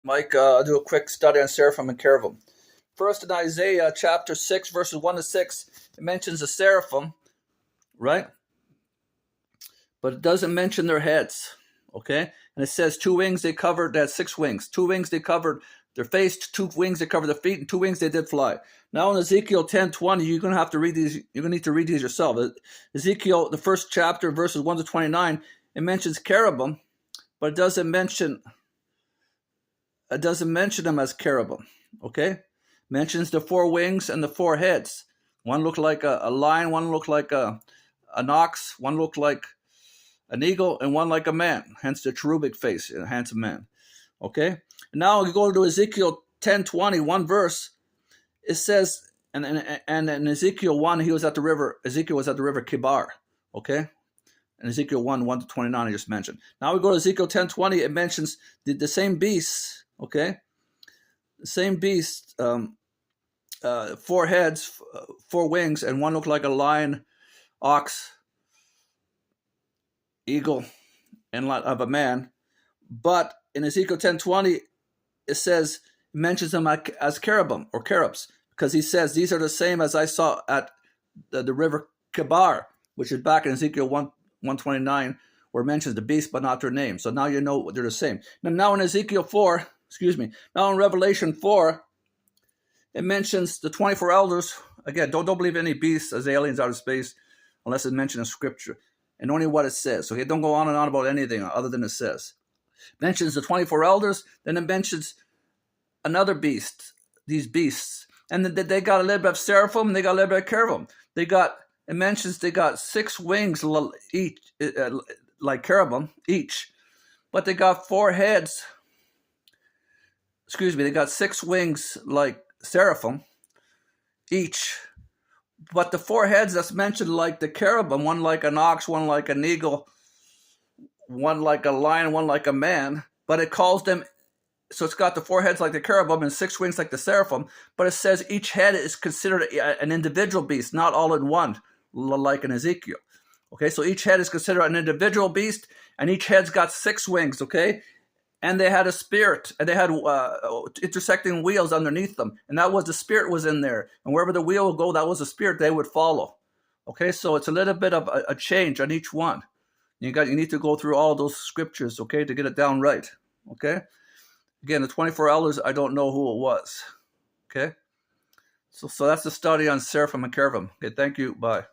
Mike. I'll do a quick study on Seraphim and Cherubim. First, in Isaiah chapter 6, verses 1 to 6, it mentions the seraphim, right? But it doesn't mention their heads, okay? And it says 2 wings they covered, they had 6 wings. 2 wings they covered their face, 2 wings they covered their feet, and 2 wings they did fly. Now in Ezekiel 10:20, you're going to have to read these, you're going to need to read these yourself. Ezekiel, the first chapter, verses 1 to 29, it mentions cherubim, but it doesn't mention them as cherubim, okay? Mentions the 4 wings and the 4 heads. One looked like a lion, one looked like an ox, one looked like an eagle, and one like a man, hence the cherubic face, a handsome man, okay? And now we go to Ezekiel 10:20, one verse. It says, and in Ezekiel 1, Ezekiel was at the river Kibar, okay? And Ezekiel 1 to 29, I just mentioned. Now we go to Ezekiel 10:20, it mentions the same beasts, okay? The same beast, 4 heads, 4 wings, and one looked like a lion, ox, eagle, and of a man. But in Ezekiel 10:20, it mentions them as cherubim or cherubs, because he says these are the same as I saw at the river Kibar, which is back in Ezekiel 1:29, where it mentions the beast but not their name. So now you know they're the same. Now in Ezekiel 4, now in Revelation 4, it mentions the 24 elders. Again, don't believe any beasts as aliens out of space unless it's mentioned in Scripture, and only what it says. Okay, don't go on and on about anything other than it says. It mentions the 24 elders, then it mentions another beast, these beasts. And they got a little bit of seraphim, and they got a little bit of cherubim. It mentions they got 6 wings each, like cherubim each, but they got 4 heads. They got 6 wings like seraphim each, but the 4 heads that's mentioned like the cherubim, one like an ox, one like an eagle, one like a lion, one like a man, but it calls them, so it's got the 4 heads like the cherubim and 6 wings like the seraphim, but it says each head is considered an individual beast, not all in one, like in Ezekiel. Okay, so each head is considered an individual beast, and each head's got 6 wings, okay? And they had a spirit, and they had intersecting wheels underneath them, and that was the spirit was in there. And wherever the wheel would go, that was the spirit they would follow. Okay, so it's a little bit of a change on each one. You need to go through all those scriptures, okay, to get it down right. Okay, again, the 24 elders, I don't know who it was. Okay, so that's the study on Seraphim and Cherubim. Okay, thank you. Bye.